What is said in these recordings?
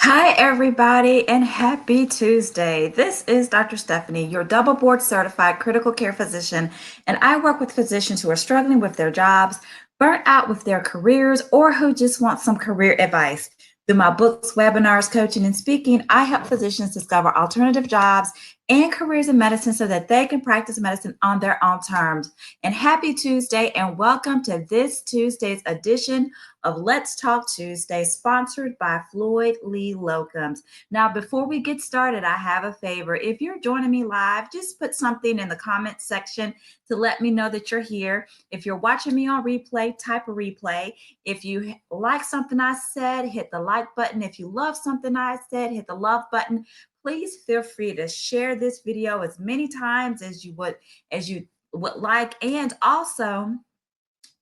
Hi, everybody, and happy Tuesday. This is Dr. Stephanie, your double board certified critical care physician, and I work with physicians who are struggling with their jobs, burnt out with their careers, or who just want some career advice. Through my books, webinars, coaching, and speaking, I help physicians discover alternative jobs and careers in medicine so that they can practice medicine on their own terms. And happy Tuesday, and welcome to this Tuesday's edition of Let's Talk Tuesday, sponsored by Floyd Lee Locums. Now, before we get started, I have a favor. If you're joining me live, just put something in the comment section to let me know that you're here. If you're watching me on replay, type a replay. If you like something I said, hit the like button. If you love something I said, hit the love button. Please feel free to share this video as many times as you would like, and also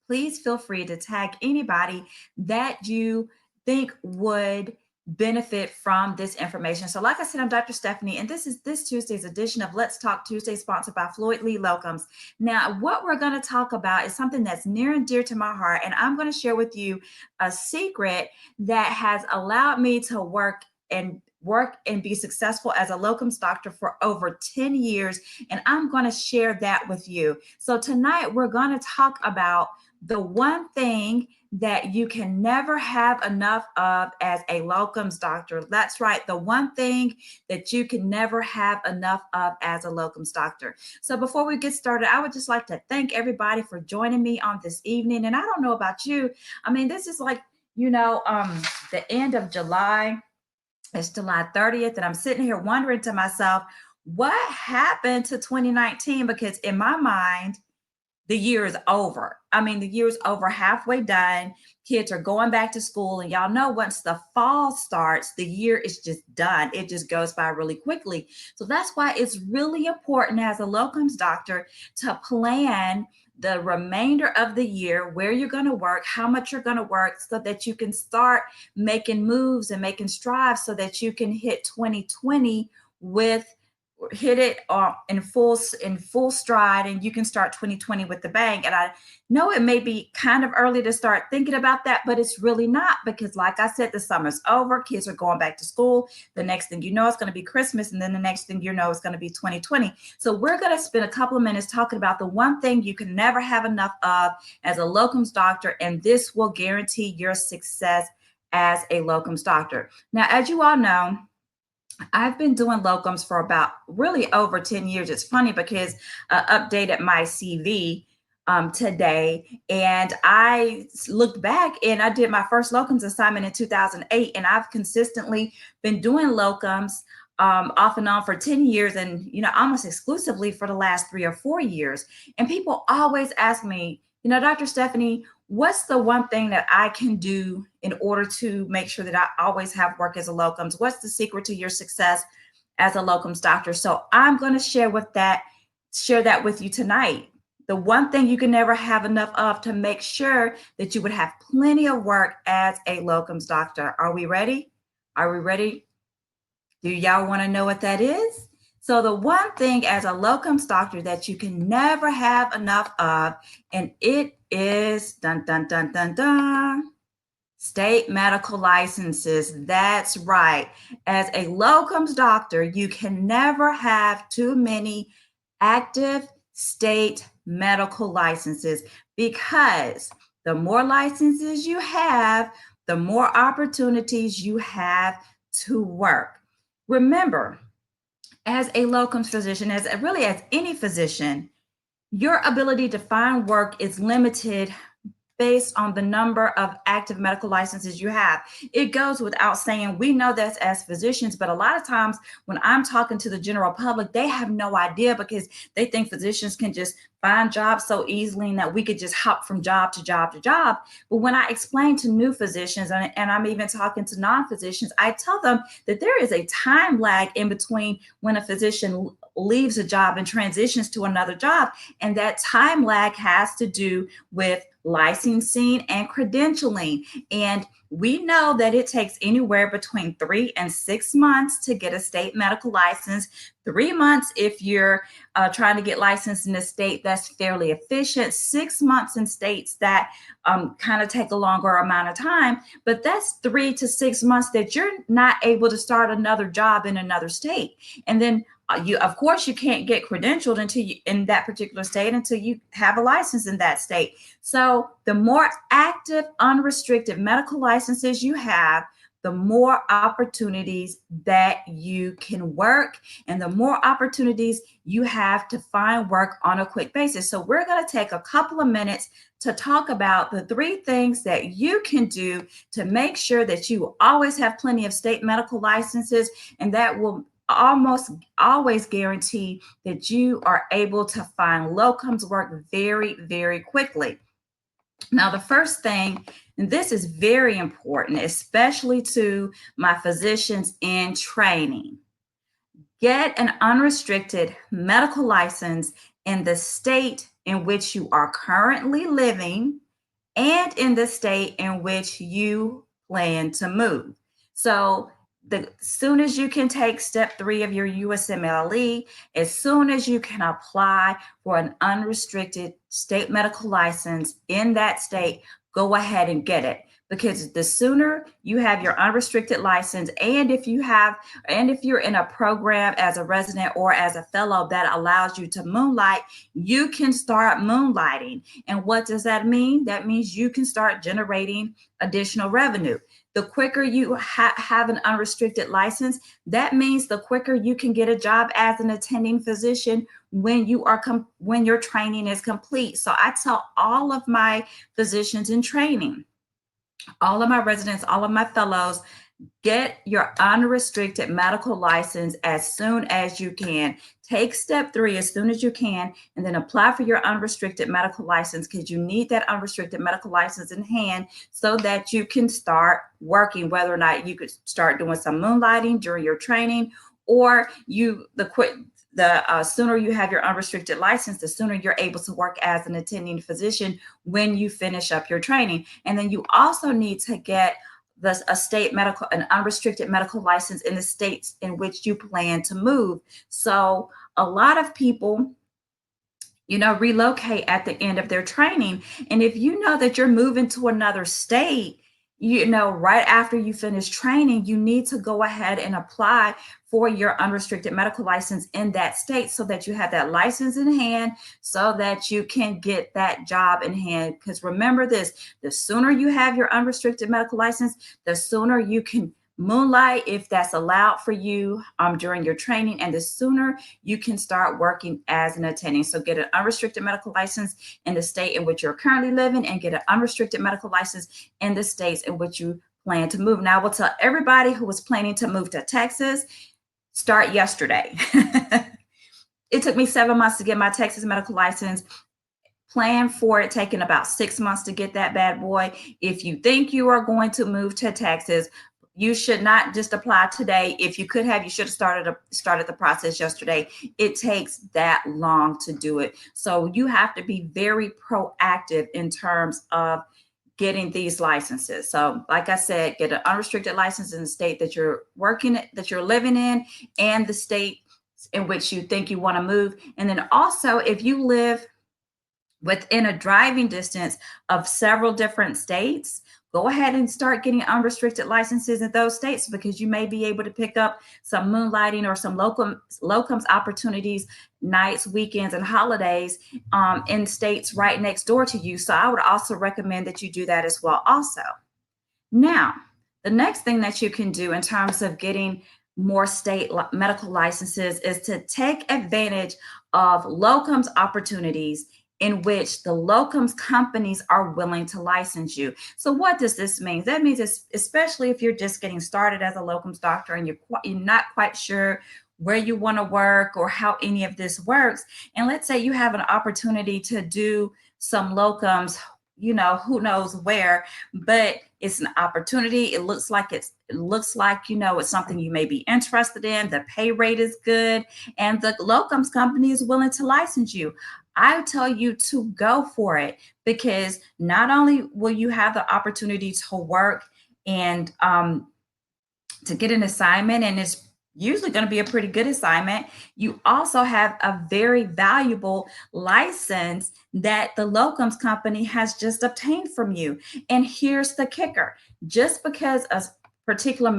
please feel free to tag anybody that you think would benefit from this information. So like I said, I'm Dr. Stephanie, and this is this Tuesday's edition of Let's Talk Tuesday, sponsored by Floyd Lee Locums. Now, what we're going to talk about is something that's near and dear to my heart, and I'm going to share with you a secret that has allowed me to work and be successful as a locums doctor for over 10 years. And I'm going to share that with you. So tonight we're going to talk about the one thing that you can never have enough of as a locums doctor. That's right, the one thing that you can never have enough of as a locums doctor. So before we get started, I would just like to thank everybody for joining me on this evening. And I don't know about you, I mean, this is like, the end of July. It's July 30th, and I'm sitting here wondering to myself, what happened to 2019? Because in my mind, the year is over. I mean, the year is over, halfway done. Kids are going back to school. And y'all know once the fall starts, the year is just done. It just goes by really quickly. So that's why it's really important as a locums doctor to plan the remainder of the year, where you're going to work, how much you're going to work, so that you can start making moves and making strides so that you can hit 2020 with hit it in full stride, and you can start 2020 with the bang. And I know it may be kind of early to start thinking about that, but it's really not, because like I said, the summer's over, kids are going back to school. The next thing you know, it's going to be Christmas, and then the next thing you know, it's going to be 2020. So we're going to spend a couple of minutes talking about the one thing you can never have enough of as a locums doctor, and this will guarantee your success as a locums doctor. Now, as you all know, I've been doing locums for about really over 10 years. It's funny because I updated my CV today, and I looked back and I did my first locums assignment in 2008, and I've consistently been doing locums off and on for 10 years, and almost exclusively for the last 3 or 4 years. And people always ask me, Dr. Stephanie, what's the one thing that I can do in order to make sure that I always have work as a locums? What's the secret to your success as a locums doctor? So I'm going to share that with you tonight. The one thing you can never have enough of to make sure that you would have plenty of work as a locums doctor. Are we ready? Are we ready? Do y'all want to know what that is? So the one thing as a locums doctor that you can never have enough of, and it is dun dun dun dun dun, state medical licenses. That's right. As a locums doctor, you can never have too many active state medical licenses, because the more licenses you have, the more opportunities you have to work. Remember, as a locums physician, as any physician, your ability to find work is limited based on the number of active medical licenses you have. It goes without saying. We know this as physicians, but a lot of times when I'm talking to the general public, they have no idea, because they think physicians can just find jobs so easily and that we could just hop from job to job to job. But when I explain to new physicians, and I'm even talking to non-physicians, I tell them that there is a time lag in between when a physician leaves a job and transitions to another job. And that time lag has to do with licensing, and credentialing. And we know that it takes anywhere between 3 and 6 months to get a state medical license. 3 months if you're trying to get licensed in a state that's fairly efficient, 6 months in states that kind of take a longer amount of time. But that's 3 to 6 months that you're not able to start another job in another state. And then you, of course, you can't get credentialed until you in that particular state until you have a license in that state. So the more active, unrestricted medical licenses you have, the more opportunities that you can work and the more opportunities you have to find work on a quick basis. So we're going to take a couple of minutes to talk about the 3 things that you can do to make sure that you always have plenty of state medical licenses, and that will almost always guarantee that you are able to find locums work very, very quickly. Now, the first thing, and this is very important, especially to my physicians in training, get an unrestricted medical license in the state in which you are currently living and in the state in which you plan to move. So the soon as you can take step 3 of your USMLE, as soon as you can apply for an unrestricted state medical license in that state, go ahead and get it. Because the sooner you have your unrestricted license, and if you're in a program as a resident or as a fellow that allows you to moonlight, you can start moonlighting. And what does that mean? That means you can start generating additional revenue. The quicker you have an unrestricted license, that means the quicker you can get a job as an attending physician when when your training is complete. So I tell all of my physicians in training, all of my residents, all of my fellows, get your unrestricted medical license as soon as you can. Take step 3 as soon as you can, and then apply for your unrestricted medical license, because you need that unrestricted medical license in hand so that you can start working, whether or not you could start doing some moonlighting during your training, or the sooner you have your unrestricted license, the sooner you're able to work as an attending physician when you finish up your training. And then you also need to get an unrestricted medical license in the states in which you plan to move. So a lot of people, relocate at the end of their training. And if you know that you're moving to another state, right after you finish training, you need to go ahead and apply for your unrestricted medical license in that state so that you have that license in hand so that you can get that job in hand. Because remember this, the sooner you have your unrestricted medical license, the sooner you can moonlight if that's allowed for you during your training, and the sooner you can start working as an attending. So get an unrestricted medical license in the state in which you're currently living, and get an unrestricted medical license in the states in which you plan to move. Now, I will tell everybody who is planning to move to Texas, start yesterday. It took me 7 months to get my Texas medical license. Plan for it taking about 6 months to get that bad boy. If you think you are going to move to Texas, you should not just apply today. If you could have, you should have started the process yesterday. It takes that long to do it. So you have to be very proactive in terms of getting these licenses. So like I said, get an unrestricted license in the state that you're living in, and the state in which you think you want to move. And then also, if you live within a driving distance of several different states, go ahead and start getting unrestricted licenses in those states, because you may be able to pick up some moonlighting or some locums opportunities, nights, weekends, and holidays in states right next door to you. So I would also recommend that you do that as well also. Now, the next thing that you can do in terms of getting more state medical licenses is to take advantage of locums opportunities in which the locums companies are willing to license you. So what does this mean? That means, especially if you're just getting started as a locums doctor and you're not quite sure where you want to work or how any of this works, and let's say you have an opportunity to do some locums, who knows where, but it's an opportunity. It looks like it's something you may be interested in. The pay rate is good, and the locums company is willing to license you. I tell you to go for it, because not only will you have the opportunity to work and to get an assignment, and it's usually going to be a pretty good assignment, you also have a very valuable license that the locums company has just obtained from you. And here's the kicker: just because a particular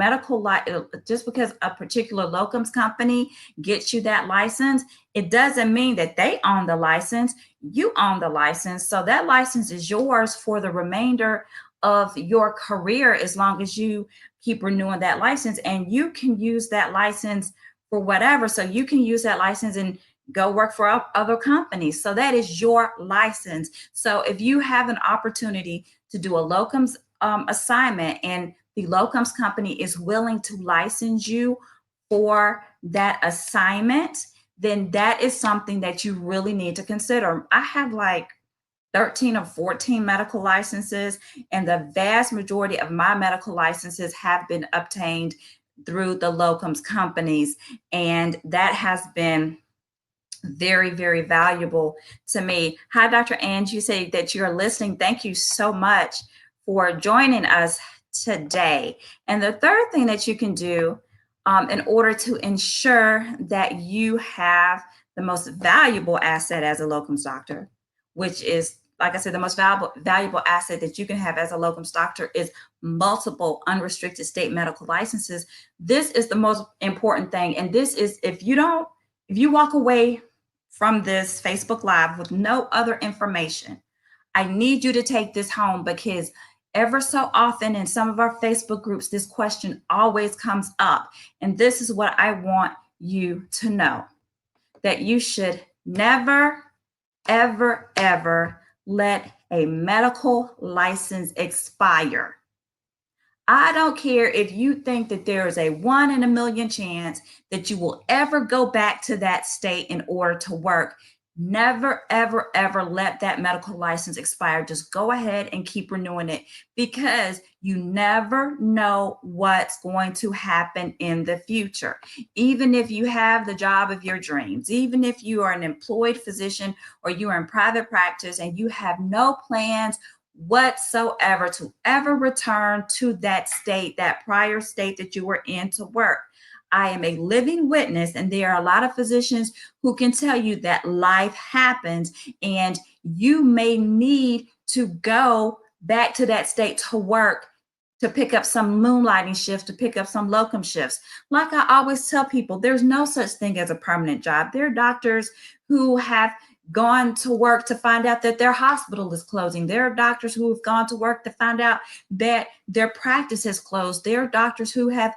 just because a particular locums company gets you that license, it doesn't mean that they own the license. You own the license. So that license is yours for the remainder of your career, as long as you keep renewing that license, and you can use that license for whatever. So you can use that license and go work for other companies. So that is your license. So if you have an opportunity to do a locums assignment, and the locums company is willing to license you for that assignment, then that is something that you really need to consider. I have like 13 or 14 medical licenses, and the vast majority of my medical licenses have been obtained through the locums companies. And that has been very, very valuable to me. Hi, Dr. Ange. You say that you're listening. Thank you so much for joining us today. And the third thing that you can do in order to ensure that you have the most valuable asset as a locums doctor, which is, like I said, the most valuable asset that you can have as a locums doctor, is multiple unrestricted state medical licenses. This is the most important thing. And this is, if you walk away from this Facebook Live with no other information, I need you to take this home, because ever so often in some of our Facebook groups, this question always comes up. And this is what I want you to know: that you should never, ever, ever let a medical license expire. I don't care if you think that there is a 1 in a million chance that you will ever go back to that state in order to work. Never, ever, ever let that medical license expire. Just go ahead and keep renewing it, because you never know what's going to happen in the future. Even if you have the job of your dreams, even if you are an employed physician or you are in private practice and you have no plans whatsoever to ever return to that state, that prior state that you were in, to work, I am a living witness, and there are a lot of physicians who can tell you that life happens, and you may need to go back to that state to work, to pick up some moonlighting shifts, to pick up some locum shifts. Like I always tell people, there's no such thing as a permanent job. There are doctors who have gone to work to find out that their hospital is closing. There are doctors who have gone to work to find out that their practice has closed. There are doctors who have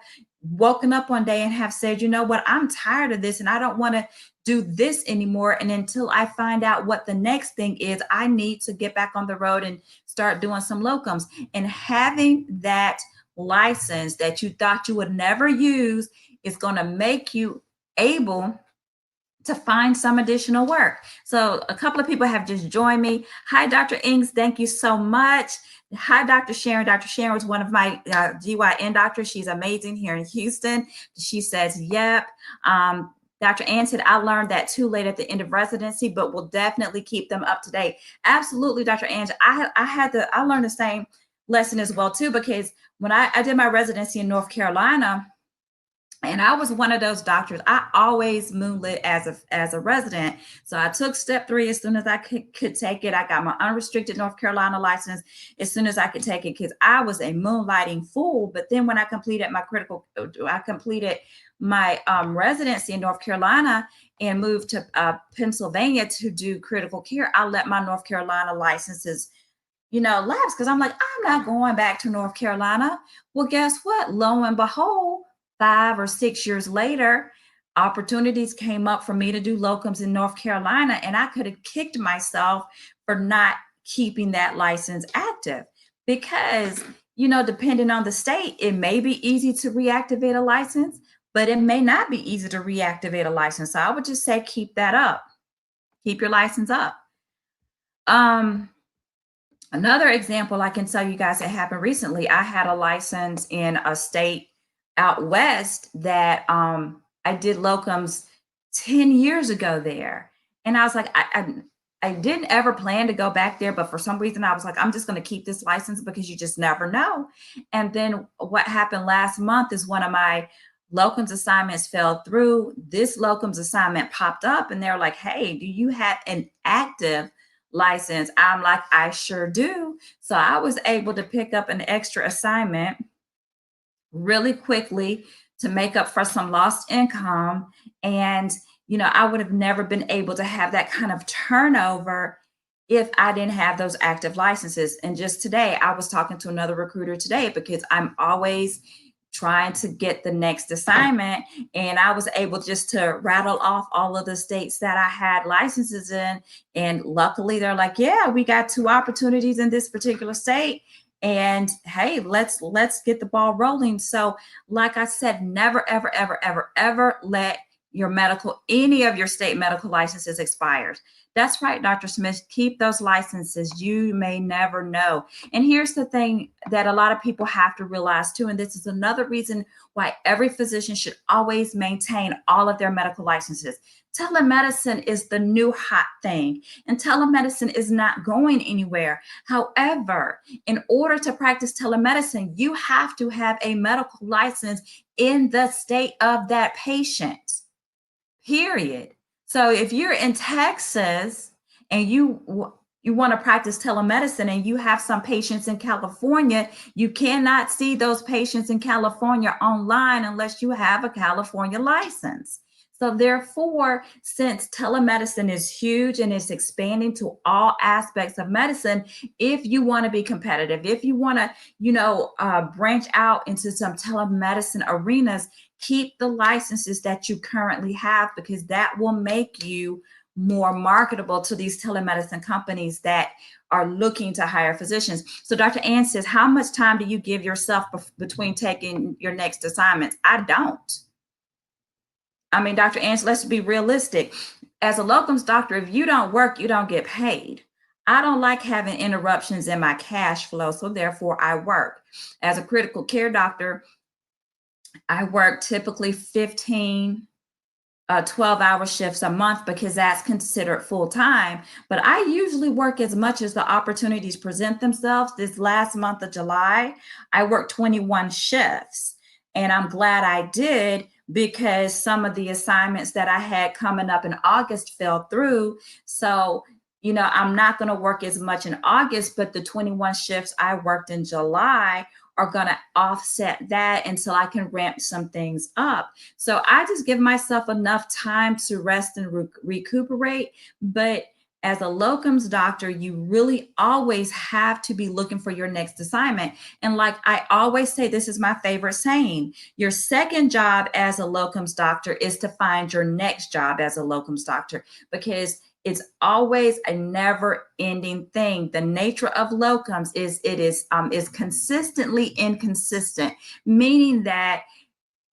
woken up one day and have said, you know what, I'm tired of this and I don't want to do this anymore. And until I find out what the next thing is, I need to get back on the road and start doing some locums. And having that license that you thought you would never use is going to make you able to find some additional work. So a couple of people have just joined me. Hi, Dr. Ings. Thank you so much. Hi, Dr. Sharon. Dr. Sharon was one of my GYN doctors. She's amazing here in Houston. She says, yep. Dr. Ann said, I learned that too late at the end of residency, but we'll definitely keep them up to date. Absolutely, Dr. Ann. I learned the same lesson as well too, because when I did my residency in North Carolina, and I was one of those doctors. I always moonlit as a resident. So I took step 3 as soon as I could take it. I got my unrestricted North Carolina license as soon as I could take it, because I was a moonlighting fool. But then when I completed my residency in North Carolina and moved to Pennsylvania to do critical care, I let my North Carolina licenses lapse, because I'm like, I'm not going back to North Carolina. Well, guess what? Lo and behold, 5 or 6 years later, opportunities came up for me to do locums in North Carolina, and I could have kicked myself for not keeping that license active, because, depending on the state, it may be easy to reactivate a license, but it may not be easy to reactivate a license. So I would just say, keep that up. Keep your license up. Another example I can tell you guys that happened recently, I had a license in a state out west that I did locums 10 years ago there. And I was like, I didn't ever plan to go back there, but for some reason I was like, I'm just going to keep this license because you just never know. And then what happened last month is one of my locums assignments fell through. This locums assignment popped up and they're like, hey, do you have an active license? I'm like, I sure do. So I was able to pick up an extra assignment really quickly to make up for some lost income. And, I would have never been able to have that kind of turnover if I didn't have those active licenses. And just today, I was talking to another recruiter today because I'm always trying to get the next assignment. And I was able just to rattle off all of the states that I had licenses in. And luckily, they're like, yeah, we got 2 opportunities in this particular state, and hey, let's get the ball rolling. So like I said, never ever ever ever ever let any of your state medical licenses expire. That's right, Dr. Smith, keep those licenses. You may never know. And here's the thing that a lot of people have to realize too, and this is another reason why every physician should always maintain all of their medical licenses. Telemedicine is the new hot thing, and telemedicine is not going anywhere. However, in order to practice telemedicine, you have to have a medical license in the state of that patient, period. So if you're in Texas and you want to practice telemedicine and you have some patients in California, you cannot see those patients in California online unless you have a California license. So therefore, since telemedicine is huge and it's expanding to all aspects of medicine, if you want to be competitive, if you want to, branch out into some telemedicine arenas, keep the licenses that you currently have, because that will make you more marketable to these telemedicine companies that are looking to hire physicians. So Dr. Ann says, how much time do you give yourself between taking your next assignments? I don't. I mean, Dr. Ann, let's be realistic. As a locums doctor, if you don't work, you don't get paid. I don't like having interruptions in my cash flow, so therefore I work. As a critical care doctor, I work typically 15 12-hour shifts a month because that's considered full time. But I usually work as much as the opportunities present themselves. This last month of July, I worked 21 shifts. And I'm glad I did, because some of the assignments that I had coming up in August fell through. So, I'm not going to work as much in August, but the 21 shifts I worked in July are going to offset that until I can ramp some things up. So I just give myself enough time to rest and recuperate. But as a locums doctor, you really always have to be looking for your next assignment. And like I always say, this is my favorite saying: your second job as a locums doctor is to find your next job as a locums doctor, because it's always a never ending thing. The nature of locums is consistently inconsistent, meaning that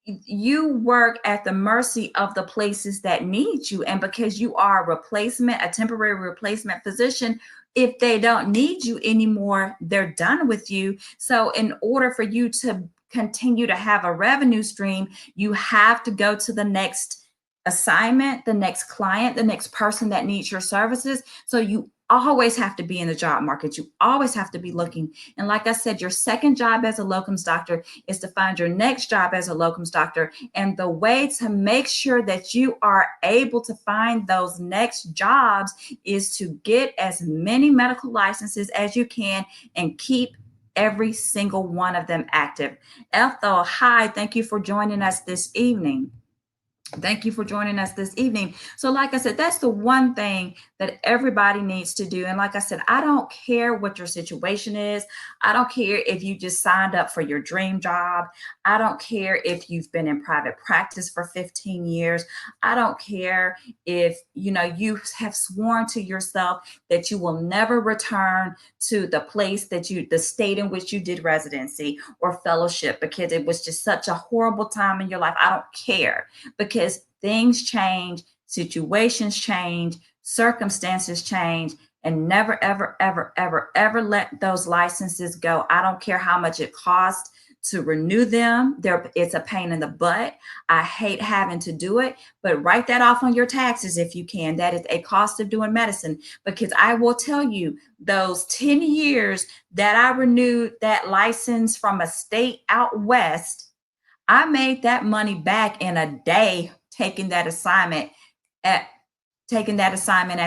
you work at the mercy of the places that need you. And because you are a temporary replacement physician, if they don't need you anymore, they're done with you. So in order for you to continue to have a revenue stream, you have to go to the next assignment, the next client, the next person that needs your services. So you always have to be in the job market. You always have to be looking. And like I said, your second job as a locums doctor is to find your next job as a locums doctor. And the way to make sure that you are able to find those next jobs is to get as many medical licenses as you can and keep every single one of them active. Ethel, hi, thank you for joining us this evening. Thank you for joining us this evening. So, like I said, that's the one thing that everybody needs to do. And like I said, I don't care what your situation is. I don't care if you just signed up for your dream job. I don't care if you've been in private practice for 15 years. I don't care if, you have sworn to yourself that you will never return to the state in which you did residency or fellowship because it was just such a horrible time in your life. I don't care, because things change, situations change, circumstances change, and never, ever, ever, ever, ever let those licenses go. I don't care how much it costs to renew them. It's a pain in the butt. I hate having to do it, but write that off on your taxes if you can. That is a cost of doing medicine, because I will tell you, those 10 years that I renewed that license from a state out west, I made that money back in a day at taking that assignment at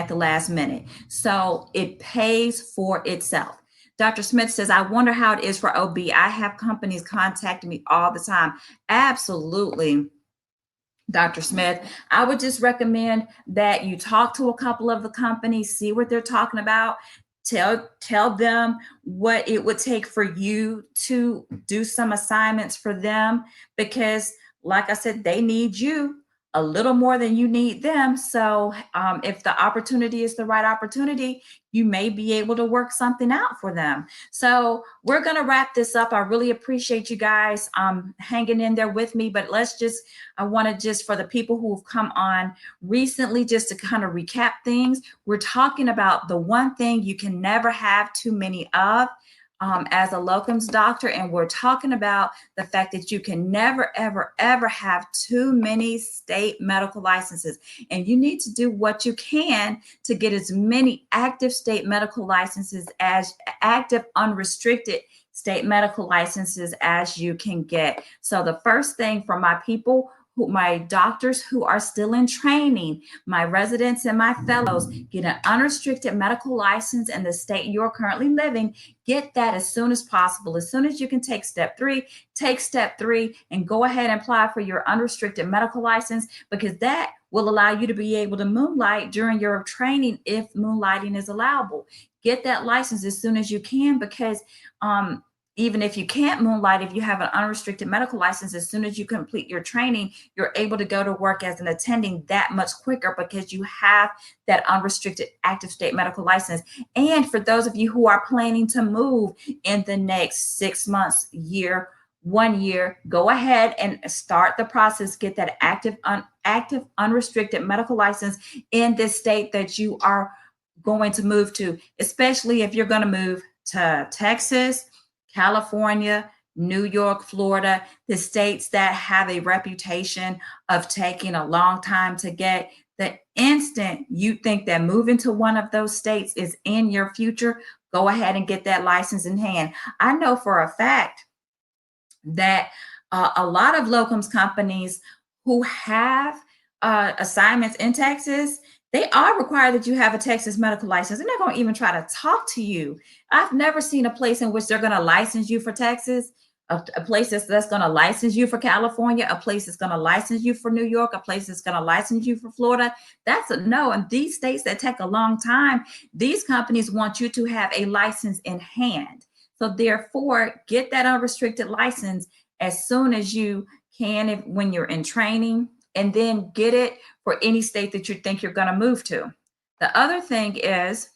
the last minute. So it pays for itself. Dr. Smith says, I wonder how it is for OB. I have companies contacting me all the time. Absolutely. Dr. Smith, I would just recommend that you talk to a couple of the companies, see what they're talking about, tell them what it would take for you to do some assignments for them, because like I said, they need you a little more than you need them. So if the opportunity is the right opportunity, you may be able to work something out for them. So we're going to wrap this up. I really appreciate you guys hanging in there with me, but I want to just, for the people who have come on recently, just to kind of recap things, we're talking about the one thing you can never have too many of as a locums doctor. And we're talking about the fact that you can never, ever, ever have too many state medical licenses. And you need to do what you can to get as many active state medical licenses, as active, unrestricted state medical licenses as you can get. So the first thing for my people, my doctors who are still in training, my residents and my fellows, get an unrestricted medical license in the state you're currently living. Get that as soon as possible. As soon as you can take step 3, take step 3 and go ahead and apply for your unrestricted medical license, because that will allow you to be able to moonlight during your training if moonlighting is allowable. Get that license as soon as you can, because even if you can't moonlight, if you have an unrestricted medical license, as soon as you complete your training, you're able to go to work as an attending that much quicker, because you have that unrestricted active state medical license. And for those of you who are planning to move in the next 6 months, year, 1 year, go ahead and start the process. Get that active unrestricted medical license in this state that you are going to move to, especially if you're going to move to Texas, California, New York, Florida, the states that have a reputation of taking a long time to get. The instant you think that moving to one of those states is in your future, go ahead and get that license in hand. I know for a fact that a lot of locums companies who have assignments in Texas, they are required that you have a Texas medical license. They're not going to even try to talk to you. I've never seen a place in which they're going to license you for Texas, a place that's going to license you for California, a place that's going to license you for New York, a place that's going to license you for Florida. That's a no. And these states that take a long time, these companies want you to have a license in hand. So therefore, get that unrestricted license as soon as you can when you're in training, and then get it for any state that you think you're going to move to. The other thing is,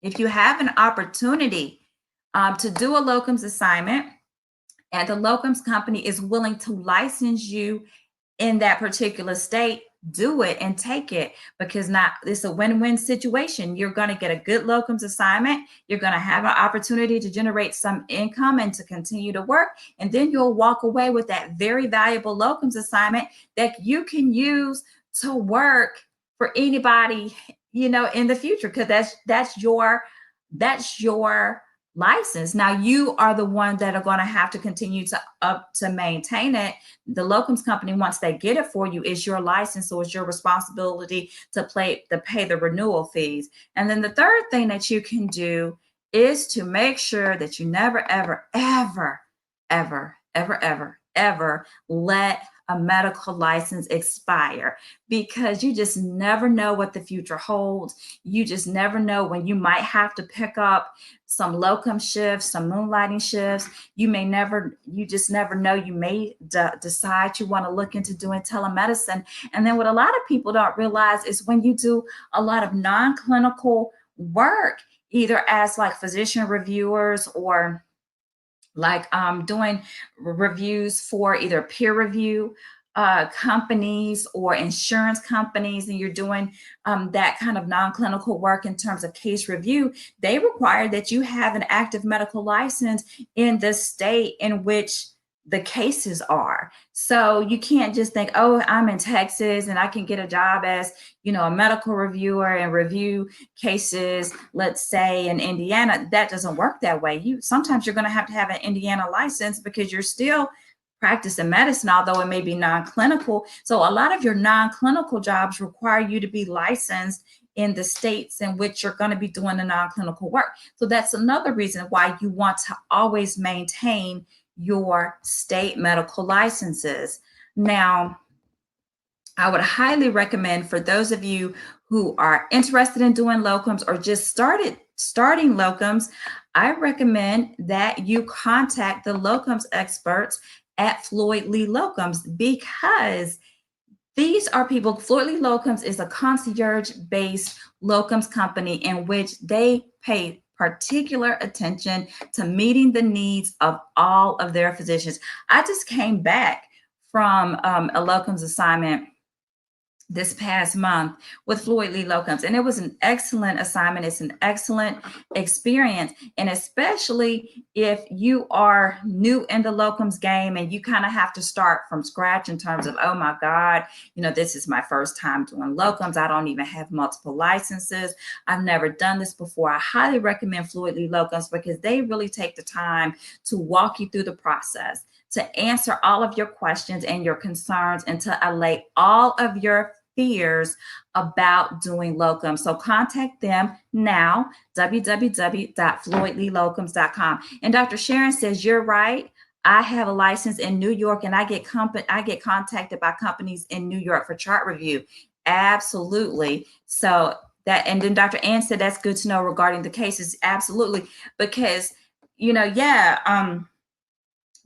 if you have an opportunity to do a locums assignment and the locums company is willing to license you in that particular state, do it and take it, because it's a win-win situation. You're going to get a good locums assignment. You're going to have an opportunity to generate some income and to continue to work. And then you'll walk away with that very valuable locums assignment that you can use to work for anybody, in the future, because that's your license. Now you are the one that are going to have to continue to maintain it. The locums company, once they get it for you, is your license, so it's your responsibility to pay the renewal fees. And then the third thing that you can do is to make sure that you never, ever, ever, ever, ever, ever, ever let a medical license expire, because you just never know what the future holds. You just never know when you might have to pick up some locum shifts, some moonlighting shifts. You just never know. You may decide you want to look into doing telemedicine. And then what a lot of people don't realize is when you do a lot of non-clinical work, either as like physician reviewers or like doing reviews for either peer review companies or insurance companies, and you're doing that kind of non-clinical work in terms of case review, they require that you have an active medical license in the state in which the cases are. So you can't just think, oh, I'm in Texas and I can get a job as, a medical reviewer and review cases, let's say in Indiana. That doesn't work that way. Sometimes you're going to have an Indiana license because you're still practicing medicine, although it may be non-clinical. So a lot of your non-clinical jobs require you to be licensed in the states in which you're going to be doing the non-clinical work. So that's another reason why you want to always maintain your state medical licenses. Now, I would highly recommend for those of you who are interested in doing locums or just starting locums, I recommend that you contact the locums experts at Floyd Lee Locums, because these are people. Floyd Lee Locums is a concierge-based locums company in which they pay particular attention to meeting the needs of all of their physicians. I just came back from a locums assignment this past month with Floyd Lee Locums, and it was an excellent assignment. It's an excellent experience, and especially if you are new in the locums game and you kind of have to start from scratch in terms of, oh my God, this is my first time doing locums. I don't even have multiple licenses. I've never done this before. I highly recommend Floyd Lee Locums because they really take the time to walk you through the process, to answer all of your questions and your concerns, and to allay all of your fears about doing locums. So contact them now, www.floydleelocums.com. And Dr. Sharon says, you're right. I have a license in New York, and I get contacted by companies in New York for chart review. Absolutely. So and then Dr. Ann said, that's good to know regarding the cases. Absolutely. Because,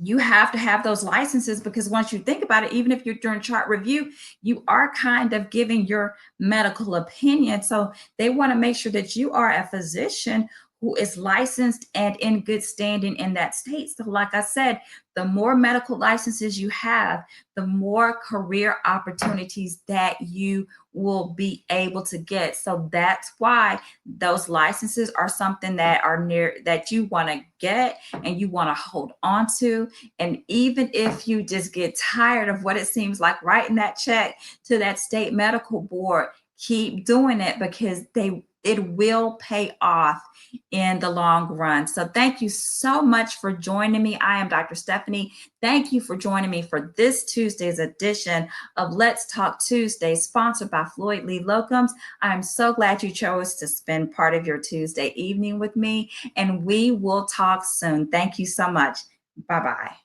you have to have those licenses, because once you think about it, even if you're doing chart review, you are kind of giving your medical opinion. So they want to make sure that you are a physician who is licensed and in good standing in that state. So like I said, the more medical licenses you have, the more career opportunities that you will be able to get. So that's why those licenses are something that you want to get and you want to hold on to. And even if you just get tired of what it seems like writing that check to that state medical board, keep doing it, because it will pay off in the long run. So thank you so much for joining me. I am Dr. Stephanie. Thank you for joining me for this Tuesday's edition of Let's Talk Tuesday, sponsored by Floyd Lee Locums. I'm so glad you chose to spend part of your Tuesday evening with me, and we will talk soon. Thank you so much. Bye-bye.